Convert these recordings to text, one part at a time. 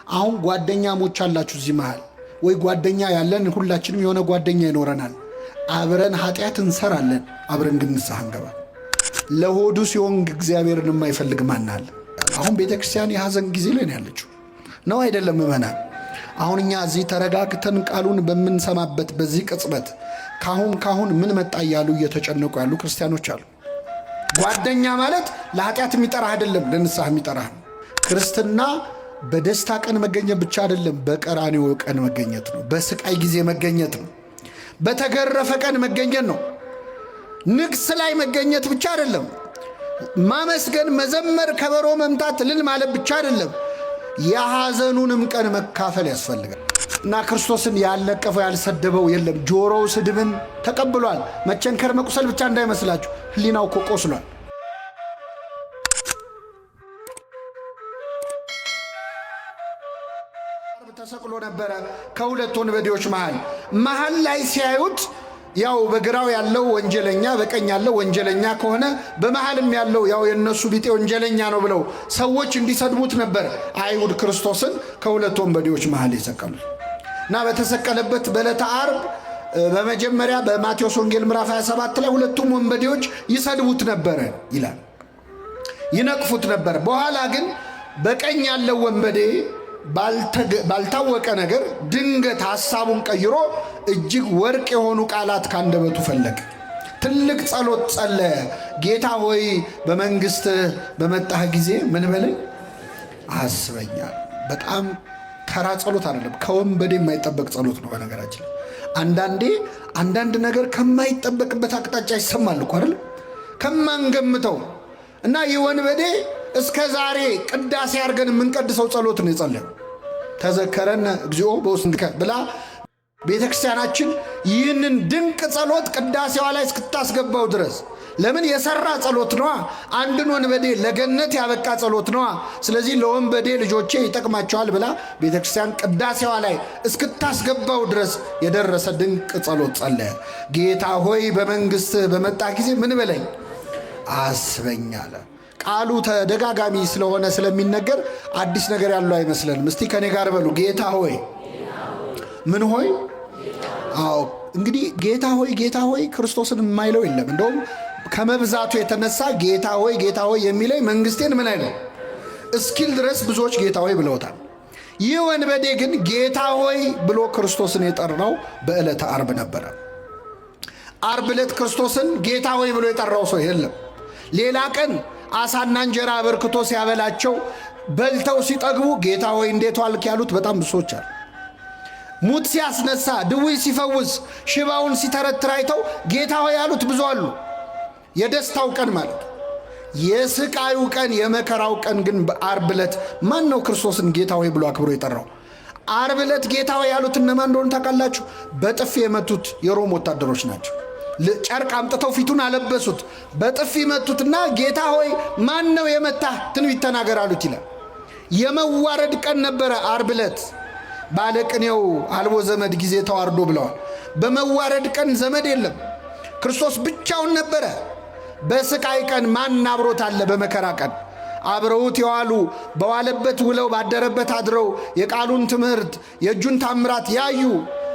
አሁን ጓደኛሞች አላችሁ እዚህ መሃል ወይ ጓደኛ ያለን ሁላችንም የሆነ ጓደኛ ይኖረናል። አብረን ኃጢአት እንሰራለን፣ አብረን ግን ንስሐ እንገባ። ለሆዱ ሲሆን እግዚአብሔርን የማይፈልግ ማን አለ? አሁን ቤተክርስቲያን የሐዘን ጊዜ ላይ ያለችው ነው አይደለም? ምእመናን አሁን እኛ እዚህ ተረጋግተን ቃሉን በምንሰማበት በዚህ ቅጽበት ካሁን ምን መጣ እያሉ እየተጨነቁ ያሉ ክርስቲያኖች አሉ። ጓደኛ ማለት ለኃጢአት የሚጠራህ አይደለም፣ ለንስሐ የሚጠራህ ነው። ክርስትና በደስታ ቀን መገኘት ብቻ አይደለም፣ በቀራንዮ ቀን መገኘት ነው። በስቃይ ጊዜ መገኘት ነው። በተገረፈ ቀን መገኘት ነው። ንግስ ላይ መገኘት ብቻ አይደለም። ማመስገን፣ መዘመር፣ ከበሮ መምታት፣ እልል ማለት ብቻ አይደለም። የሐዘኑንም ቀን መካፈል ያስፈልጋል። እና ክርስቶስን ያልነቀፈው ያልሰደበው የለም። ጆሮው ስድብን ተቀብሏል። መቸንከር መቁሰል ብቻ እንዳይመስላችሁ፣ ህሊናው እኮ ቆስሏል። ተሰቅሎ ነበረ ከሁለት ወንበዴዎች መሃል ላይ ሲያዩት ያው በግራው ያለው ወንጀለኛ በቀኝ ያለው ወንጀለኛ ከሆነ በመሃልም ያለው ያው የነሱ ቢጤ ወንጀለኛ ነው ብለው ሰዎች እንዲሰድቡት ነበር አይሁድ ክርስቶስን ከሁለት ወንበዴዎች መሃል የሰቀሉት። እና በተሰቀለበት በዕለተ ዓርብ በመጀመሪያ በማቴዎስ ወንጌል ምዕራፍ 27 ላይ ሁለቱም ወንበዴዎች ይሰድቡት ነበር ይላል፣ ይነቅፉት ነበር። በኋላ ግን በቀኝ ያለው ወንበዴ ባልታወቀ ነገር ድንገት ሐሳቡን ቀይሮ እጅግ ወርቅ የሆኑ ቃላት ካንደበቱ ፈለቀ። ትልቅ ጸሎት ጸለየ። ጌታ ሆይ በመንግሥትህ በመጣህ ጊዜ ምን በለኝ አስበኛል። በጣም ተራ ጸሎት አይደለም፣ ከወንበዴ የማይጠበቅ ጸሎት ነው። በነገራችን አንዳንድ ነገር ከማይጠበቅበት አቅጣጫ ይሰማል እኮ አይደል? ከማንገምተው እና ይህ ወንበዴ እስከ ዛሬ ቅዳሴ አድርገን የምንቀድሰው ጸሎት ነው የጸለየው። ተዘከረን እግዚኦ በውስጥከ ብላ ቤተክርስቲያናችን ይህንን ድንቅ ጸሎት ቅዳሴዋ ላይ እስክታስገባው ድረስ ለምን የሰራ ጸሎት ነዋ። አንድን ወንበዴ ለገነት ያበቃ ጸሎት ነዋ። ስለዚህ ለወንበዴ ልጆቼ ይጠቅማቸዋል ብላ ቤተክርስቲያን ቅዳሴዋ ላይ እስክታስገባው ድረስ የደረሰ ድንቅ ጸሎት ጸለየ። ጌታ ሆይ በመንግሥትህ በመጣ ጊዜ ምን በለኝ አስበኝ አለ። ቃሉ ተደጋጋሚ ስለሆነ ስለሚነገር አዲስ ነገር ያለው አይመስለንም። እስቲ ከኔ ጋር በሉ ጌታ ሆይ ምን ሆይ? አዎ እንግዲህ ጌታ ሆይ ክርስቶስን የማይለው የለም። እንደውም ከመብዛቱ የተነሳ ጌታ ሆይ የሚለኝ መንግስቴን ምን አይለው እስኪል ድረስ ብዙዎች ጌታ ሆይ ብለውታል። ይህ ወንበዴ ግን ጌታ ሆይ ብሎ ክርስቶስን የጠራው በዕለተ ዓርብ ነበረ። ዓርብ ዕለት ክርስቶስን ጌታ ሆይ ብሎ የጠራው ሰው የለም። ሌላ ቀን አሳና እንጀራ አበርክቶ ሲያበላቸው በልተው ሲጠግቡ ጌታ ሆይ እንዴት ዋልክ ያሉት በጣም ብዙዎች አሉ። ሙት ሲያስነሳ፣ ድውይ ሲፈውስ፣ ሽባውን ሲተረትር አይተው ጌታ ሆይ ያሉት ብዙ አሉ። የደስታው ቀን ማለት የስቃዩ ቀን የመከራው ቀን ግን በዓርብ ዕለት ማን ነው ክርስቶስን ጌታ ሆይ ብሎ አክብሮ የጠራው? ዓርብ ዕለት ጌታ ሆይ ያሉት እነማን እንደሆኑ ታውቃላችሁ? በጥፊ የመቱት የሮም ወታደሮች ናቸው። ጨርቅ አምጥተው ፊቱን አለበሱት፣ በጥፊ መቱትና ጌታ ሆይ ማን ነው የመታህ ትንቢት ተናገር አሉት ይላል። የመዋረድ ቀን ነበረ ዓርብ ዕለት። ባለቅኔው አልቦ ዘመድ ጊዜ ተዋርዶ ብለዋል። በመዋረድ ቀን ዘመድ የለም፣ ክርስቶስ ብቻውን ነበረ። በስቃይ ቀን ማን አብሮት አለ? በመከራ ቀን አብረውት የዋሉ በዋለበት ውለው ባደረበት አድረው የቃሉን ትምህርት የእጁን ታምራት ያዩ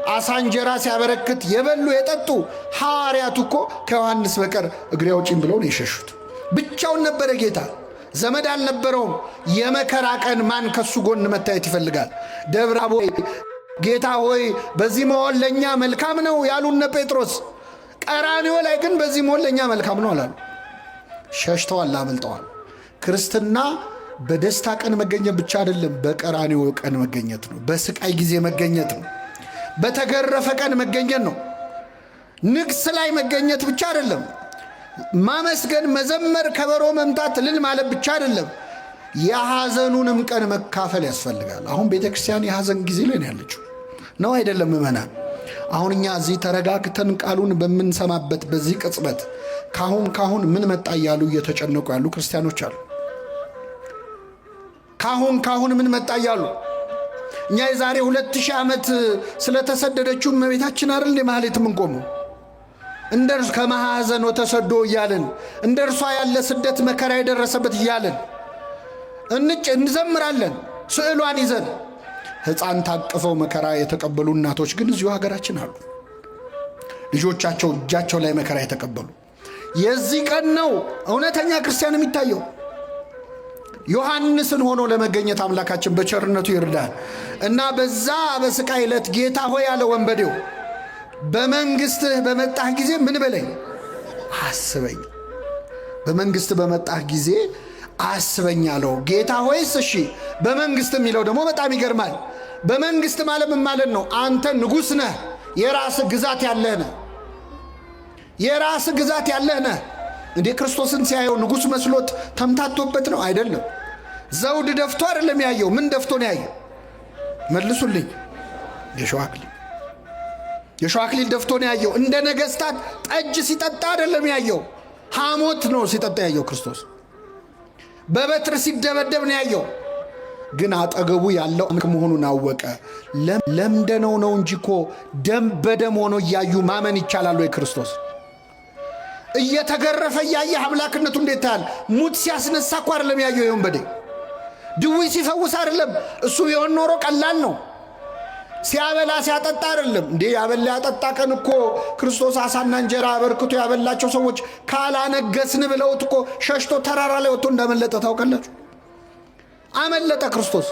አሳ እንጀራ ሲያበረክት የበሉ የጠጡ ሐዋርያቱ እኮ ከዮሐንስ በቀር እግሬ አውጪኝ ብለው ነው የሸሹት። ብቻውን ነበረ ጌታ፣ ዘመድ አልነበረውም። የመከራ ቀን ማን ከሱ ጎን መታየት ይፈልጋል? ደብረ ታቦር ጌታ ሆይ በዚህ መሆን ለእኛ መልካም ነው ያሉነ ጴጥሮስ፣ ቀራንዮ ላይ ግን በዚህ መሆን ለእኛ መልካም ነው አላሉ። ሸሽተዋል፣ አመልጠዋል። ክርስትና በደስታ ቀን መገኘት ብቻ አይደለም፣ በቀራንዮ ቀን መገኘት ነው። በስቃይ ጊዜ መገኘት ነው። በተገረፈ ቀን መገኘት ነው። ንግስ ላይ መገኘት ብቻ አይደለም። ማመስገን፣ መዘመር፣ ከበሮ መምታት፣ እልል ማለት ብቻ አይደለም። የሐዘኑንም ቀን መካፈል ያስፈልጋል። አሁን ቤተክርስቲያን የሐዘን ጊዜ ላይ ያለችው ነው አይደለም? ምእመናን አሁን እኛ እዚህ ተረጋግተን ቃሉን በምንሰማበት በዚህ ቅጽበት ካሁን ምን መጣ እያሉ እየተጨነቁ ያሉ ክርስቲያኖች አሉ። ካሁን ምን መጣ እያሉ እኛ የዛሬ 2000 ዓመት ስለተሰደደችው እመቤታችን አይደል እንደ ማህሌት የምንቆመው? እንደርሱ ከማሐዘን ተሰዶ እያልን እንደርሷ ያለ ስደት መከራ የደረሰበት እያልን እንዘምራለን። ስዕሏን ይዘን ሕፃን ታቅፈው መከራ የተቀበሉ እናቶች ግን እዚሁ ሀገራችን አሉ። ልጆቻቸው እጃቸው ላይ መከራ የተቀበሉ። የዚህ ቀን ነው እውነተኛ ክርስቲያን የሚታየው። ዮሐንስን ሆኖ ለመገኘት አምላካችን በቸርነቱ ይርዳል እና በዛ በስቃይ ዕለት ጌታ ሆይ ያለ ወንበዴው በመንግሥትህ በመጣህ ጊዜ ምን በለኝ አስበኝ። በመንግሥት በመጣህ ጊዜ አስበኝ አለው። ጌታ ሆይስ እሺ በመንግሥት የሚለው ደግሞ በጣም ይገርማል። በመንግሥት ማለት ምን ማለት ነው? አንተ ንጉሥ ነህ፣ የራስ ግዛት ያለህ ነህ። የራስ ግዛት ያለህ ነህ። እንዴ ክርስቶስን ሲያየው ንጉሥ መስሎት ተምታቶበት ነው? አይደለም። ዘውድ ደፍቶ አይደለም ያየው። ምን ደፍቶ ነው ያየው? መልሱልኝ። የሸዋ አክሊል ደፍቶ ነው ያየው። እንደ ነገሥታት ጠጅ ሲጠጣ አይደለም ያየው። ሐሞት ነው ሲጠጣ ያየው ክርስቶስ። በበትር ሲደበደብ ነው ያየው። ግን አጠገቡ ያለው መሆኑን አወቀ። ለምደነው ነው እንጂ እኮ ደም በደም ሆኖ እያዩ ማመን ይቻላል ወይ? ክርስቶስ እየተገረፈ እያየ አምላክነቱ እንዴት ታያል? ሙት ሲያስነሳ እኮ አይደለም ያየው። ይሁን በዴ ድዊ ሲፈውስ አይደለም። እሱ ቢሆን ኖሮ ቀላል ነው። ሲያበላ ሲያጠጣ አይደለም እንዴ? ያበላ ያጠጣ ቀን እኮ ክርስቶስ አሳና እንጀራ አበርክቶ ያበላቸው ሰዎች ካላነገስን ብለውት እኮ ሸሽቶ ተራራ ላይ ወጥቶ እንዳመለጠ ታውቃላችሁ። አመለጠ ክርስቶስ።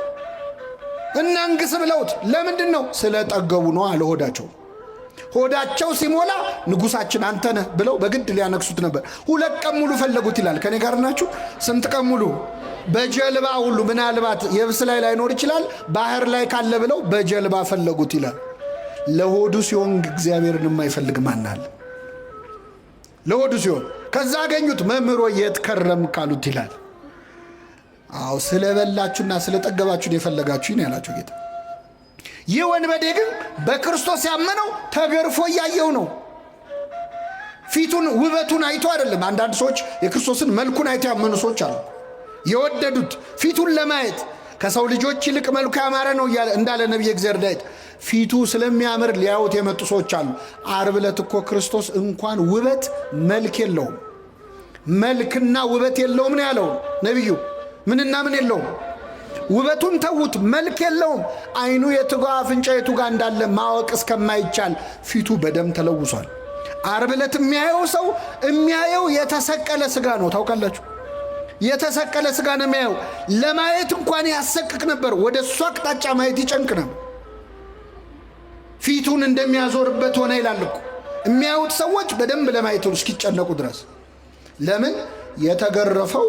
እናንግስ ብለውት ለምንድን ነው? ስለጠገቡ ነው አለ ሆዳቸው። ሆዳቸው ሲሞላ ንጉሳችን አንተ ነህ ብለው በግድ ሊያነግሱት ነበር። 2 ቀን ሙሉ ፈለጉት ይላል። ከኔ ጋር ናችሁ? ስንት ቀን ሙሉ? በጀልባ ሁሉ ምናልባት የብስ ላይ ላይኖር ይችላል፣ ባህር ላይ ካለ ብለው በጀልባ ፈለጉት ይላል። ለሆዱ ሲሆን እግዚአብሔርን የማይፈልግ ማን አለ? ለሆዱ ሲሆን ከዛ አገኙት። መምህሮ የት ከረም ካሉት ይላል። አዎ ስለበላችሁና ስለጠገባችሁን የፈለጋችሁኝ ያላቸው ጌታ። ይህ ወንበዴ ግን በክርስቶስ ያመነው ተገርፎ እያየው ነው። ፊቱን ውበቱን አይቶ አይደለም። አንዳንድ ሰዎች የክርስቶስን መልኩን አይቶ ያመኑ ሰዎች አሉ። የወደዱት ፊቱን ለማየት ከሰው ልጆች ይልቅ መልኩ ያማረ ነው እንዳለ ነቢየ እግዚአብሔር ዳዊት ፊቱ ስለሚያምር ሊያዩት የመጡ ሰዎች አሉ። ዓርብ ዕለት እኮ ክርስቶስ እንኳን ውበት መልክ የለውም፣ መልክና ውበት የለውም ነው ያለው ነቢዩ። ምንና ምን የለውም? ውበቱን ተዉት፣ መልክ የለውም። አይኑ የትጋ አፍንጫ የቱጋ እንዳለ ማወቅ እስከማይቻል ፊቱ በደም ተለውሷል። ዓርብ ዕለት የሚያየው ሰው የሚያየው የተሰቀለ ስጋ ነው። ታውቃላችሁ? የተሰቀለ ስጋ ነው የሚያየው። ለማየት እንኳን ያሰቅቅ ነበር። ወደ እሱ አቅጣጫ ማየት ይጨንቅ ነበር። ፊቱን እንደሚያዞርበት ሆነ ይላል እኮ። የሚያዩት ሰዎች በደንብ ለማየት እስኪጨነቁ ድረስ። ለምን? የተገረፈው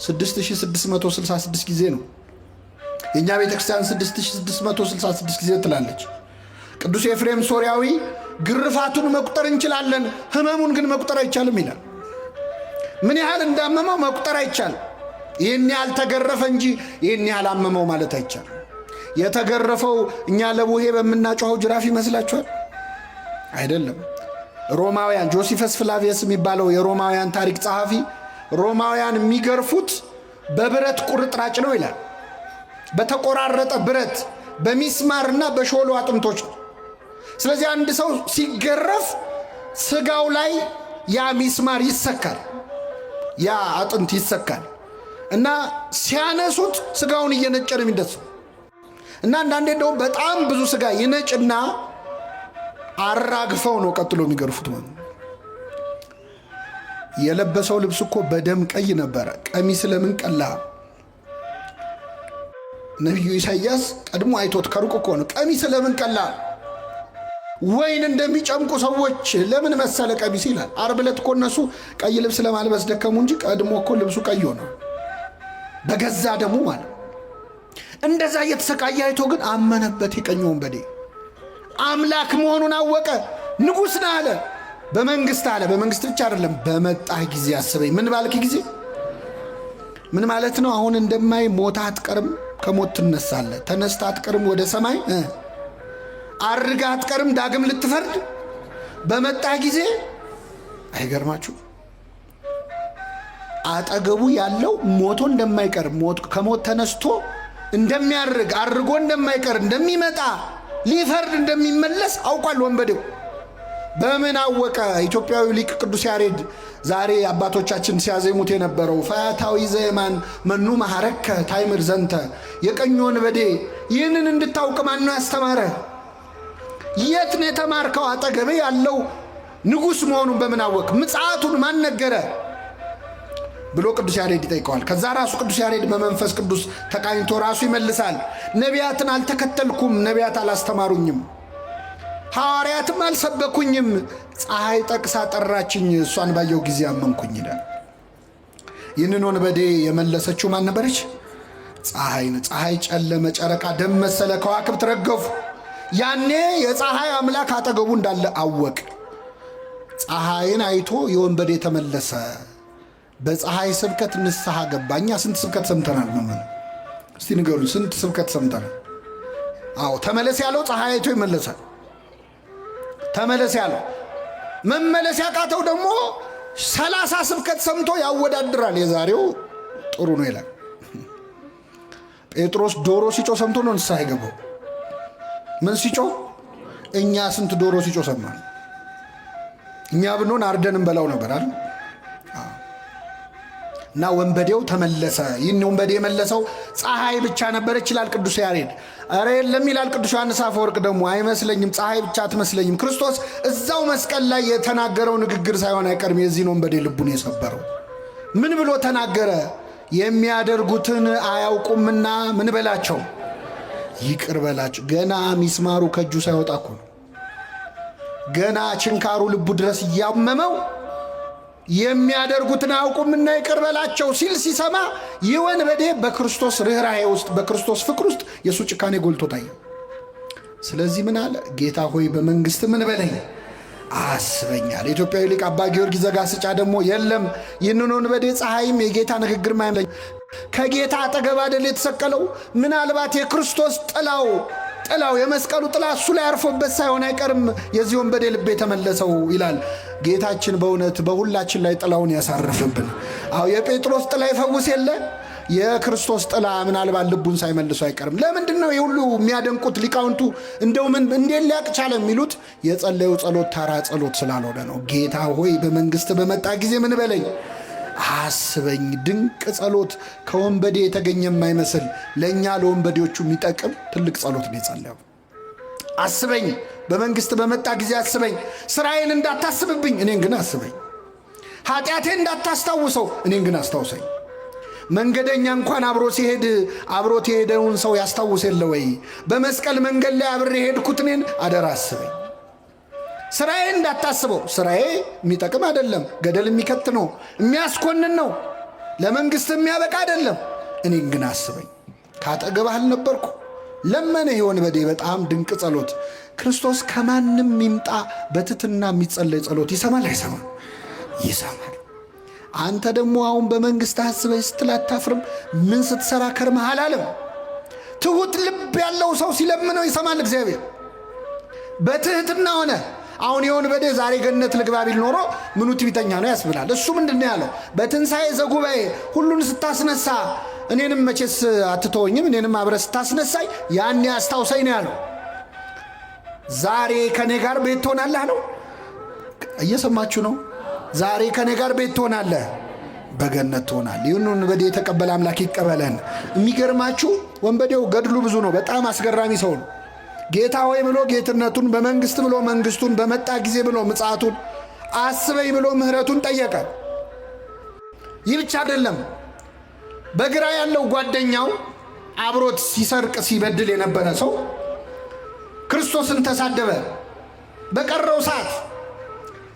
6666 ጊዜ ነው። የእኛ ቤተ ክርስቲያን 6666 ጊዜ ትላለች። ቅዱስ ኤፍሬም ሶርያዊ ግርፋቱን መቁጠር እንችላለን፣ ህመሙን ግን መቁጠር አይቻልም ይላል። ምን ያህል እንዳመመው መቁጠር አይቻልም። ይህን ያህል ተገረፈ እንጂ ይህን ያህል አመመው ማለት አይቻልም። የተገረፈው እኛ ለቡሄ በምናጮኸው ጅራፍ ይመስላችኋል? አይደለም። ሮማውያን ጆሲፈስ ፍላቪየስ የሚባለው የሮማውያን ታሪክ ጸሐፊ ሮማውያን የሚገርፉት በብረት ቁርጥራጭ ነው ይላል። በተቆራረጠ ብረት በሚስማርና በሾሎ አጥንቶች ነው። ስለዚህ አንድ ሰው ሲገረፍ ስጋው ላይ ያ ሚስማር ይሰካል፣ ያ አጥንት ይሰካል እና ሲያነሱት ስጋውን እየነጨ ነው የሚደርሰው። እና አንዳንዴ እንደውም በጣም ብዙ ስጋ ይነጭና አራግፈው ነው ቀጥሎ የሚገርፉት ማለት። የለበሰው ልብስ እኮ በደም ቀይ ነበረ። ቀሚስ ለምን ቀላ? ነቢዩ ኢሳይያስ ቀድሞ አይቶት ከሩቅ እኮ ነው። ቀሚስ ለምን ቀላ? ወይን እንደሚጨምቁ ሰዎች ለምን መሰለ ቀሚስ ይላል። ዓርብ ዕለት እኮ እነሱ ቀይ ልብስ ለማልበስ ደከሙ እንጂ ቀድሞ እኮ ልብሱ ቀይ ሆነ በገዛ ደሙ ማለት። እንደዛ እየተሰቃየ አይቶ ግን አመነበት። የቀኝ ወንበዴ አምላክ መሆኑን አወቀ። ንጉሥ ነህ አለ። በመንግስት አለ። በመንግስት ብቻ አይደለም፣ በመጣህ ጊዜ አስበኝ። ምን ባልክ ጊዜ? ምን ማለት ነው? አሁን እንደማይ ሞታ አትቀርም፣ ከሞት ትነሳለህ። ተነስታ አትቀርም፣ ወደ ሰማይ አርጋ አትቀርም፣ ዳግም ልትፈርድ በመጣህ ጊዜ። አይገርማችሁ? አጠገቡ ያለው ሞቶ እንደማይቀር ከሞት ተነስቶ እንደሚያርግ አርጎ እንደማይቀር እንደሚመጣ ሊፈርድ እንደሚመለስ አውቋል ወንበዴው። በምን አወቀ? ኢትዮጵያዊ ሊቅ ቅዱስ ያሬድ ዛሬ አባቶቻችን ሲያዜሙት የነበረው ፈያታዊ ዘየማን መኑ መሐረከ ታይምር ዘንተ፣ የቀኝ ወንበዴ ይህንን እንድታውቅ ማን ነው ያስተማረ? የት ነው የተማርከው? አጠገቤ ያለው ንጉሥ መሆኑን በምን አወቅ? ምጽአቱን ማን ነገረ ብሎ ቅዱስ ያሬድ ይጠይቀዋል። ከዛ ራሱ ቅዱስ ያሬድ በመንፈስ ቅዱስ ተቃኝቶ ራሱ ይመልሳል። ነቢያትን አልተከተልኩም፣ ነቢያት አላስተማሩኝም፣ ሐዋርያትም አልሰበኩኝም፣ ፀሐይ ጠቅሳ ጠራችኝ፣ እሷን ባየው ጊዜ አመንኩኝ ይላል። ይህንን ወንበዴ የመለሰችው ማን ነበረች? ፀሐይን። ፀሐይ ጨለመ፣ ጨረቃ ደም መሰለ፣ ከዋክብት ረገፉ። ያኔ የፀሐይ አምላክ አጠገቡ እንዳለ አወቅ። ፀሐይን አይቶ የወንበዴ ተመለሰ። በፀሐይ ስብከት ንስሐ ገባ። እኛ ስንት ስብከት ሰምተናል? ምን እስቲ ንገሩኝ፣ ስንት ስብከት ሰምተናል? አዎ ተመለስ ያለው ፀሐይ አይቶ ይመለሳል። ተመለስ ያለው መመለስ ያቃተው ደግሞ 30 ስብከት ሰምቶ ያወዳድራል። የዛሬው ጥሩ ነው ይላል። ጴጥሮስ ዶሮ ሲጮ ሰምቶ ነው ንስሐ የገባው። ምን ሲጮ? እኛ ስንት ዶሮ ሲጮ ሰማን? እኛ ብንሆን አርደን እንበላው ነበር አይደል? እና ወንበዴው ተመለሰ። ይህን ወንበዴ የመለሰው ፀሐይ ብቻ ነበረች ይላል ቅዱስ ያሬድ። ኧረ የለም ይላል ቅዱስ ዮሐንስ አፈወርቅ ደግሞ አይመስለኝም፣ ፀሐይ ብቻ አትመስለኝም። ክርስቶስ እዛው መስቀል ላይ የተናገረው ንግግር ሳይሆን አይቀርም የዚህን ወንበዴ ልቡን የሰበረው። ምን ብሎ ተናገረ? የሚያደርጉትን አያውቁምና ምን በላቸው? ይቅር በላቸው። ገና ሚስማሩ ከእጁ ሳይወጣ እኮ ነው። ገና ችንካሩ ልቡ ድረስ እያመመው የሚያደርጉትን አያውቁምና ይቅር በላቸው ሲል ሲሰማ ይህ ወንበዴ በክርስቶስ ርኅራኄ ውስጥ በክርስቶስ ፍቅር ውስጥ የእሱ ጭካኔ ጎልቶ ታየ። ስለዚህ ምን አለ? ጌታ ሆይ በመንግሥት ምን በለኝ አስበኛል። የኢትዮጵያዊ ሊቅ አባ ጊዮርጊስ ዘጋስጫ ደግሞ የለም ይህንን ወንበዴ ፀሐይም የጌታ ንግግር ማይመለኝ ከጌታ አጠገብ አይደል የተሰቀለው? ምናልባት የክርስቶስ ጥላው የመስቀሉ ጥላ እሱ ላይ አርፎበት ሳይሆን አይቀርም የዚህ ወንበዴ ልብ የተመለሰው ይላል። ጌታችን በእውነት በሁላችን ላይ ጥላውን ያሳርፍብን። አዎ የጴጥሮስ ጥላ ይፈውስ የለ የክርስቶስ ጥላ ምናልባት ልቡን ሳይመልሱ አይቀርም። ለምንድን ነው የሁሉ የሚያደንቁት ሊቃውንቱ? እንደው ምን እንዴት ሊያቅ ቻለ የሚሉት የጸለዩ ጸሎት ተራ ጸሎት ስላልሆነ ነው። ጌታ ሆይ በመንግሥት በመጣ ጊዜ ምን በለኝ አስበኝ። ድንቅ ጸሎት ከወንበዴ የተገኘ የማይመስል ለእኛ ለወንበዴዎቹ የሚጠቅም ትልቅ ጸሎት ነው የጸለየው። አስበኝ፣ በመንግሥት በመጣ ጊዜ አስበኝ። ስራዬን እንዳታስብብኝ እኔን ግን አስበኝ። ኃጢአቴን እንዳታስታውሰው እኔን ግን አስታውሰኝ። መንገደኛ እንኳን አብሮ ሲሄድ አብሮት የሄደውን ሰው ያስታውስ የለ ወይ? በመስቀል መንገድ ላይ አብሬ ሄድኩት እኔን አደራ አስበኝ። ስራዬ እንዳታስበው። ስራዬ የሚጠቅም አይደለም፣ ገደል የሚከት ነው፣ የሚያስኮንን ነው፣ ለመንግሥት የሚያበቃ አይደለም። እኔን ግን አስበኝ። ካጠገብህ አልነበርኩ? ለመነ ይህ ወንበዴ። በጣም ድንቅ ጸሎት። ክርስቶስ ከማንም ይምጣ በትትና የሚጸለይ ጸሎት ይሰማል አይሰማም? ይሰማል። አንተ ደግሞ አሁን በመንግሥት አስበኝ ስትል አታፍርም? ምን ስትሰራ ከርመሃል አለም። ትሁት ልብ ያለው ሰው ሲለምነው ይሰማል እግዚአብሔር። በትህትና ሆነ አሁን የወንበዴ ዛሬ ገነት ልግባ ቢል ኖሮ ምኑ ትዕቢተኛ ነው ያስብላል። እሱ ምንድን ያለው? በትንሣኤ ዘጉባኤ ሁሉን ስታስነሳ እኔንም መቼስ አትተወኝም፣ እኔንም አብረህ ስታስነሳይ ያኔ አስታውሰኝ ነው ያለው። ዛሬ ከኔ ጋር ቤት ትሆናለህ ነው። እየሰማችሁ ነው? ዛሬ ከኔ ጋር ቤት ትሆናለህ፣ በገነት ትሆናለህ። ይህን ወንበዴ የተቀበለ አምላክ ይቀበለን። የሚገርማችሁ ወንበዴው ገድሉ ብዙ ነው። በጣም አስገራሚ ሰው ነው። ጌታ ሆይ ብሎ ጌትነቱን፣ በመንግሥት ብሎ መንግሥቱን፣ በመጣ ጊዜ ብሎ ምጽአቱን፣ አስበኝ ብሎ ምሕረቱን ጠየቀ። ይህ ብቻ አይደለም። በግራ ያለው ጓደኛው አብሮት ሲሰርቅ ሲበድል የነበረ ሰው ክርስቶስን ተሳደበ። በቀረው ሰዓት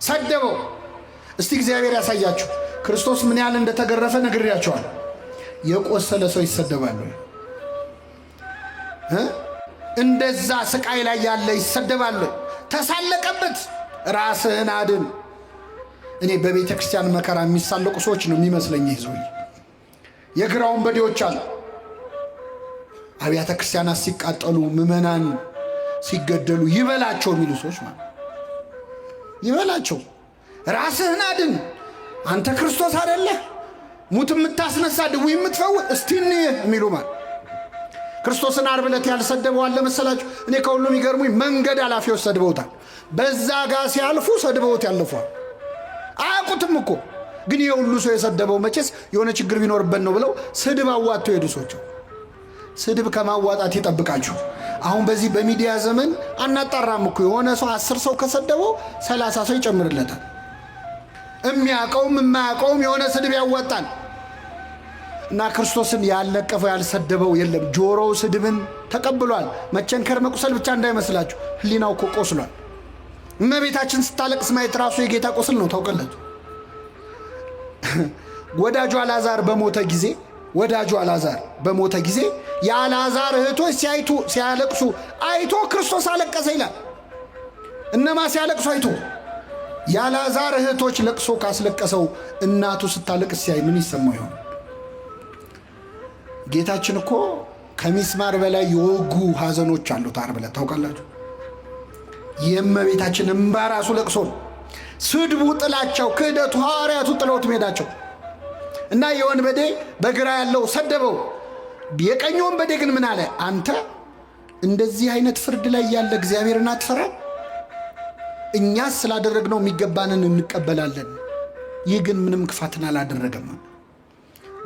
ሰደበው። እስቲ እግዚአብሔር ያሳያችሁ። ክርስቶስ ምን ያህል እንደተገረፈ ነግሬያቸዋል። የቆሰለ ሰው ይሰደባል? እንደዛ ስቃይ ላይ ያለ ይሰደባል? ተሳለቀበት። ራስህን አድን። እኔ በቤተ ክርስቲያን መከራ የሚሳለቁ ሰዎች ነው የሚመስለኝ። ይዞ የግራ ወንበዴዎች አሉ። አብያተ ክርስቲያናት ሲቃጠሉ፣ ምዕመናን ሲገደሉ ይበላቸው የሚሉ ሰዎች ማለት ይበላቸው። ራስህን አድን። አንተ ክርስቶስ አይደለህ? ሙት የምታስነሳ ድውይ የምትፈውስ እስቲ እንየህ የሚሉ ማለት ክርስቶስን ዓርብ ዕለት ያልሰደበው አለ መሰላችሁ? እኔ ከሁሉም ይገርሙኝ መንገድ አላፊዎች ሰድበውታል። በዛ ጋር ሲያልፉ ሰድበውት ያለፏል። አያውቁትም እኮ ግን የሁሉ ሰው የሰደበው መቼስ የሆነ ችግር ቢኖርበት ነው ብለው ስድብ አዋጥተው ሄዱ ሰዎች። ስድብ ከማዋጣት ይጠብቃችሁ። አሁን በዚህ በሚዲያ ዘመን አናጣራም እኮ የሆነ ሰው 10 ሰው ከሰደበው 30 ሰው ይጨምርለታል። የሚያውቀውም የማያውቀውም የሆነ ስድብ ያዋጣል። እና ክርስቶስን ያልነቀፈው ያልሰደበው የለም። ጆሮው ስድብን ተቀብሏል። መቸንከር መቁሰል ብቻ እንዳይመስላችሁ፣ ህሊናው እኮ ቆስሏል። እመቤታችን ስታለቅስ ማየት ራሱ የጌታ ቁስል ነው። ታውቃላችሁ። ወዳጁ አልዓዛር በሞተ ጊዜ የአልዓዛር እህቶች ሲያለቅሱ አይቶ ክርስቶስ አለቀሰ ይላል። እነማ ሲያለቅሱ አይቶ? የአልዓዛር እህቶች ለቅሶ ካስለቀሰው እናቱ ስታለቅስ ሲያይ ምን ይሰማው ይሆን? ጌታችን እኮ ከሚስማር በላይ የወጉ ሐዘኖች አሉት ዓርብ ዕለት ታውቃላችሁ። የእመቤታችን እምባ ራሱ ለቅሶ ነው። ስድቡ፣ ጥላቸው፣ ክህደቱ ሐዋርያቱ ጥለውት ሜዳቸው እና የወንበዴ በግራ ያለው ሰደበው። የቀኝ ወንበዴ ግን ምን አለ? አንተ እንደዚህ አይነት ፍርድ ላይ ያለ እግዚአብሔርን አትፈራ? እኛስ ስላደረግነው የሚገባንን እንቀበላለን። ይህ ግን ምንም ክፋትን አላደረገም።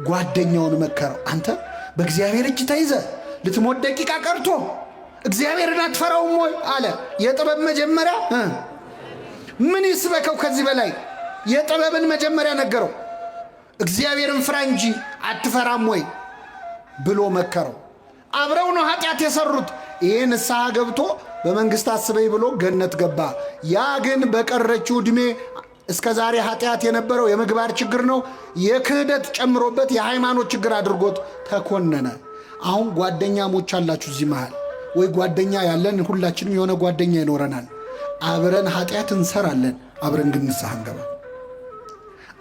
ጓደኛውን መከረው። አንተ በእግዚአብሔር እጅ ተይዘ ልትሞት ደቂቃ ቀርቶ እግዚአብሔርን አትፈራውም ወይ አለ። የጥበብ መጀመሪያ ምን ይስበከው ከዚህ በላይ? የጥበብን መጀመሪያ ነገረው። እግዚአብሔርን ፍራ እንጂ አትፈራም ወይ ብሎ መከረው። አብረው ነው ኃጢአት የሰሩት። ይሄ ንስሐ ገብቶ በመንግሥት አስበኝ ብሎ ገነት ገባ። ያ ግን በቀረችው ዕድሜ እስከ ዛሬ ኃጢአት የነበረው የምግባር ችግር ነው፣ የክህደት ጨምሮበት የሃይማኖት ችግር አድርጎት ተኮነነ። አሁን ጓደኛሞች አላችሁ እዚህ መሃል፣ ወይ ጓደኛ ያለን ሁላችንም የሆነ ጓደኛ ይኖረናል። አብረን ኃጢአት እንሰራለን፣ አብረን ግን ንስሐ እንገባ።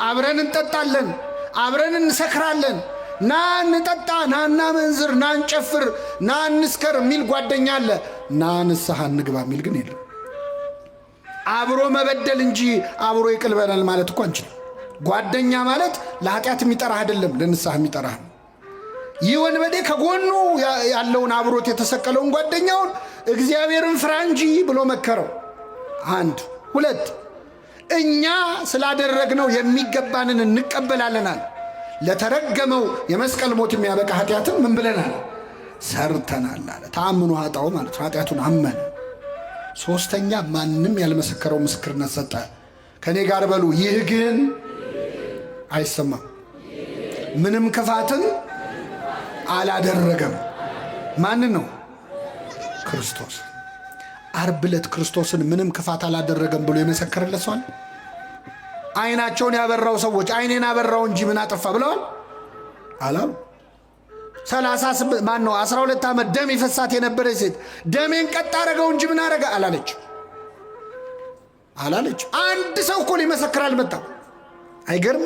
አብረን እንጠጣለን፣ አብረን እንሰክራለን። ና እንጠጣ፣ ና እናመንዝር፣ ና እንጨፍር፣ ና እንስከር የሚል ጓደኛ አለ። ና ንስሐ እንግባ የሚል ግን የለም። አብሮ መበደል እንጂ አብሮ ይቅር በለን ማለት እኮ አንችልም። ጓደኛ ማለት ለኃጢአት የሚጠራህ አይደለም፣ ለንስሐ የሚጠራህ ነው። ይህ ወንበዴ ከጎኑ ያለውን አብሮት የተሰቀለውን ጓደኛውን እግዚአብሔርን ፍራ እንጂ ብሎ መከረው። 1 2 እኛ ስላደረግነው የሚገባንን እንቀበላለናል። ለተረገመው የመስቀል ሞት የሚያበቃ ኃጢአትን ምን ብለናል? ሰርተናል አለ። ተአምኖ ኃጣው ማለት ኃጢአቱን አመነ። 3ኛ ማንም ያልመሰከረው ምስክርነት ሰጠ። ከኔ ጋር በሉ፣ ይህ ግን አይሰማም። ምንም ክፋትን አላደረገም። ማንን ነው? ክርስቶስ። ዓርብ ዕለት ክርስቶስን ምንም ክፋት አላደረገም ብሎ የመሰከረለት ሰው አለ? አይናቸውን ያበራው ሰዎች አይኔን አበራው እንጂ ምን አጠፋ ብለዋል አላሉ። 12 ዓመት ደም ይፈሳት የነበረች ሴት ደሜን ቀጥ አረገው እንጂ ምን አረገ አላለች። አንድ ሰው እኮ ሊመሰክር አልመጣም። አይገርም?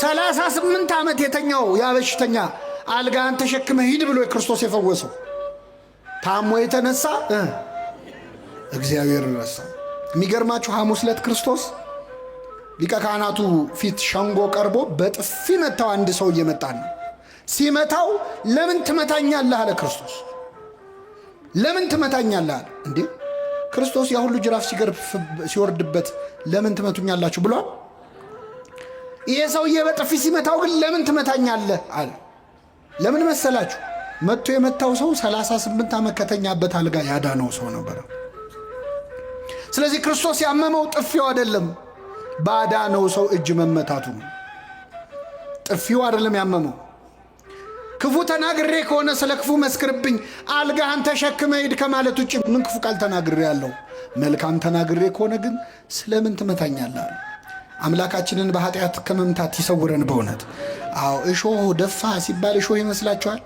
38 ዓመት የተኛው ያ በሽተኛ አልጋን ተሸክመ ሂድ ብሎ የክርስቶስ የፈወሰው ታሞ የተነሳ እግዚአብሔር ረሳ። የሚገርማችሁ ሐሙስ ዕለት ክርስቶስ ሊቀ ካህናቱ ፊት ሸንጎ ቀርቦ በጥፊ መታው። አንድ ሰው እየመጣ ነው። ሲመታው ለምን ትመታኛለህ አለ ክርስቶስ። ለምን ትመታኛለህ አለ። እንዴ ክርስቶስ ያ ሁሉ ጅራፍ ሲወርድበት ለምን ትመቱኛላችሁ ብሏል? ይሄ ሰውዬ በጥፊ ሲመታው ግን ለምን ትመታኛለህ አለ። ለምን መሰላችሁ? መጥቶ የመታው ሰው 38 ዓመት ከተኛበት አልጋ ያዳነው ሰው ነበር። ስለዚህ ክርስቶስ ያመመው ጥፊው አይደለም፣ ባዳነው ሰው እጅ መመታቱ ነው። ጥፊው አይደለም ያመመው። ክፉ ተናግሬ ከሆነ ስለ ክፉ መስክርብኝ፣ አልጋህን ተሸክመ ሂድ ከማለት ውጭ ምን ክፉ ቃል ተናግሬ ያለው? መልካም ተናግሬ ከሆነ ግን ስለምን ትመታኛለህ? አምላካችንን በኃጢአት ከመምታት ይሰውረን በእውነት። አዎ እሾህ ደፋ ሲባል እሾህ ይመስላችኋል?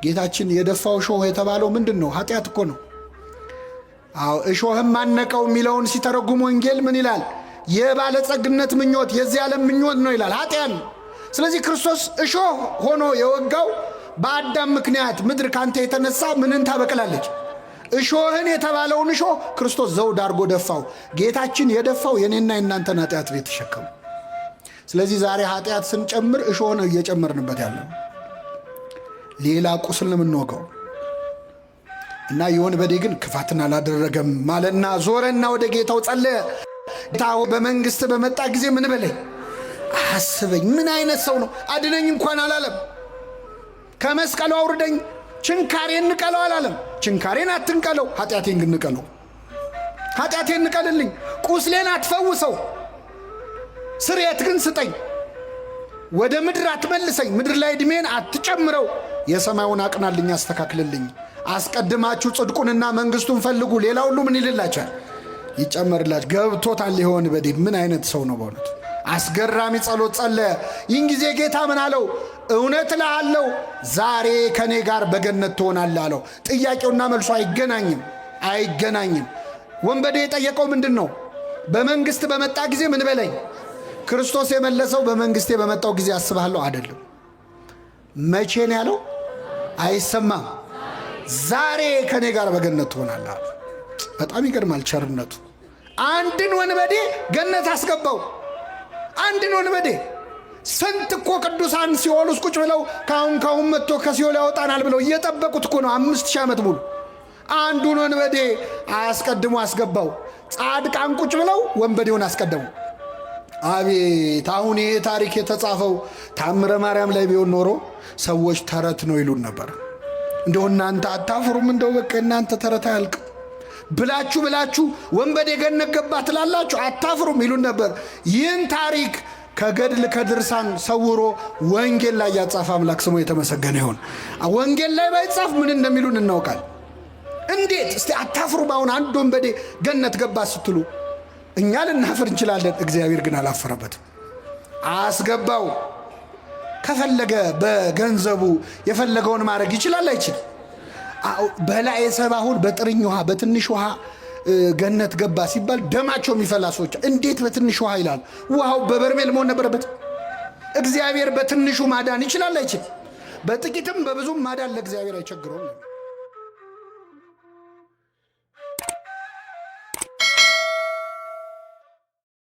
ጌታችን የደፋው እሾህ የተባለው ምንድን ነው? ኃጢአት እኮ ነው። አዎ እሾህም ማነቀው የሚለውን ሲተረጉም ወንጌል ምን ይላል? የባለጸግነት ምኞት፣ የዚህ ዓለም ምኞት ነው ይላል። ኃጢአት ነው። ስለዚህ ክርስቶስ እሾህ ሆኖ የወጋው በአዳም ምክንያት ምድር ካንተ የተነሳ ምንን ታበቅላለች? እሾህን የተባለውን እሾህ ክርስቶስ ዘውድ አድርጎ ደፋው። ጌታችን የደፋው የኔና የናንተን ኃጢአት ቤት ተሸከሙ። ስለዚህ ዛሬ ኃጢአት ስንጨምር እሾህ ነው እየጨመርንበት ያለው። ሌላ ቁስል ነው የምንወጋው። እና የወንበዴ ግን ክፋትን አላደረገም ማለና ዞረና ወደ ጌታው ጸለየ። ጌታው በመንግስት በመጣ ጊዜ ምን በለኝ አስበኝ። ምን አይነት ሰው ነው? አድነኝ እንኳን አላለም። ከመስቀሉ አውርደኝ፣ ችንካሬን ንቀለው አላለም። ችንካሬን አትንቀለው፣ ኃጢአቴን ግን ንቀለው። ኃጢአቴን ንቀልልኝ፣ ቁስሌን አትፈውሰው፣ ስርየት ግን ስጠኝ። ወደ ምድር አትመልሰኝ፣ ምድር ላይ ዕድሜን አትጨምረው፣ የሰማዩን አቅናልኝ፣ አስተካክልልኝ። አስቀድማችሁ ጽድቁንና መንግስቱን ፈልጉ፣ ሌላ ሁሉ ምን ይልላችኋል? ይጨመርላችሁ። ገብቶታል ይሄ ወንበዴ ምን አይነት ሰው ነው በእውነት። አስገራሚ ጸሎት ጸለየ። ይህን ጊዜ ጌታ ምን አለው? እውነት እልሃለሁ ዛሬ ከኔ ጋር በገነት ትሆናለህ አለው። ጥያቄውና መልሱ አይገናኝም። ወንበዴ የጠየቀው ምንድን ነው? በመንግስት በመጣ ጊዜ ምን በለኝ። ክርስቶስ የመለሰው በመንግስቴ በመጣው ጊዜ አስብሃለሁ አይደለም። መቼ ነው ያለው? አይሰማም። ዛሬ ከኔ ጋር በገነት ትሆናለህ አለ። በጣም ይገርማል ቸርነቱ። አንድን ወንበዴ ገነት አስገባው። አንድን ወንበዴ። ስንት እኮ ቅዱሳን ሲኦል ውስጥ ቁጭ ብለው ካሁን መጥቶ ከሲኦል ያወጣናል ብለው እየጠበቁት እኮ ነው 5000 ዓመት ሙሉ። አንዱን ወንበዴ አስቀድሞ አስገባው። ጻድቃን ቁጭ ብለው ወንበዴውን አስቀደሙ። አቤት! አሁን ይሄ ታሪክ የተጻፈው ታምረ ማርያም ላይ ቢሆን ኖሮ ሰዎች ተረት ነው ይሉን ነበር። እንደው እናንተ አታፍሩም? እንደው በቃ እናንተ ተረት አያልቅም ብላችሁ ወንበዴ ገነት ገባ ትላላችሁ አታፍሩም ይሉን ነበር። ይህን ታሪክ ከገድል ከድርሳን ሰውሮ ወንጌል ላይ ያጻፈ አምላክ ስሙ የተመሰገነ ይሁን። ወንጌል ላይ ባይጻፍ ምን እንደሚሉን እናውቃል። እንዴት እስቲ አታፍሩም? አሁን አንድ ወንበዴ ገነት ገባ ስትሉ እኛ ልናፍር እንችላለን። እግዚአብሔር ግን አላፈረበትም፣ አስገባው። ከፈለገ በገንዘቡ የፈለገውን ማድረግ ይችላል አይችልም? በላይ ሰባሁን በጥርኝ ውሃ በትንሽ ውሃ ገነት ገባ ሲባል ደማቸው የሚፈላ ሰዎች እንዴት በትንሽ ውሃ ይላል? ውሃው በበርሜል መሆን ነበረበት። እግዚአብሔር በትንሹ ማዳን ይችላል አይችልም? በጥቂትም በብዙም ማዳን ለእግዚአብሔር አይቸግረውም።